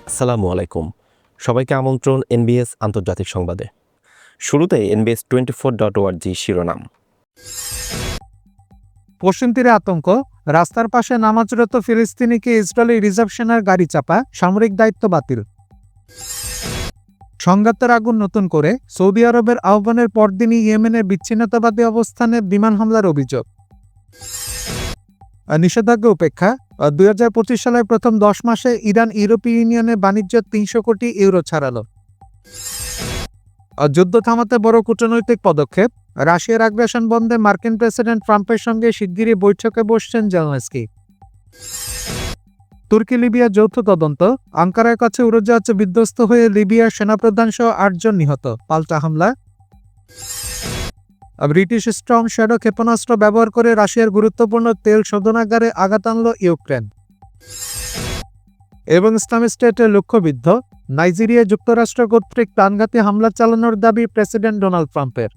আসসালামু আলাইকুম। সবাইকে আমন্ত্রণ এনবিএস আন্তর্জাতিক সংবাদে। শুরুতে NBS24.org শিরোনাম। পশ্চিম তীরে আতঙ্ক, রাস্তার পাশে নামাজরত ফিলিস্তিনিকে ইসরায়েলি রিজার্ভ সেনার গাড়ি চাপা, সামরিক দায়িত্ব বাতিল। সংঘাতের আগুন নতুন করে, সৌদি আরবের আহ্বানের পরদিনই ইয়েমেনের বিচ্ছিন্নতাবাদী অবস্থানে বিমান হামলার অভিযোগ। নিষেধাজ্ঞা উপেক্ষা, 2025 সালের প্রথম 10 মাসে ইরান ইউরোপীয় ইউনিয়নের বাণিজ্য 300 কোটি ইউরো ছাড়ালো। যুদ্ধ থামাতে বড় কূটনৈতিক পদক্ষেপ, রাশিয়ার আগ্রাসন বন্ধে মার্কিন প্রেসিডেন্ট ট্রাম্পের সঙ্গে শিগগিরই বৈঠকে বসছেন জেলেনস্কি। তুর্কি লিবিয়ার যৌথ তদন্ত, আঙ্কারার কাছে উড়োজাহাজে বিধ্বস্ত হয়ে লিবিয়ার সেনাপ্রধান সহ 8 জন নিহত, পাল্টা হামলা। ব্রিটিশ স্ট্রং শ্যাডো ক্ষেপণাস্ত্র ব্যবহার করে রাশিয়ার গুরুত্বপূর্ণ তেল শোধনাগারে আঘাত আনল ইউক্রেন। এবং ইসলামিক স্টেটের লক্ষ্যবিদ্ধ, নাইজেরিয়ায় যুক্তরাষ্ট্র কর্তৃক প্রাণঘাতী হামলা চালানোর দাবি প্রেসিডেন্ট ডোনাল্ড ট্রাম্পের।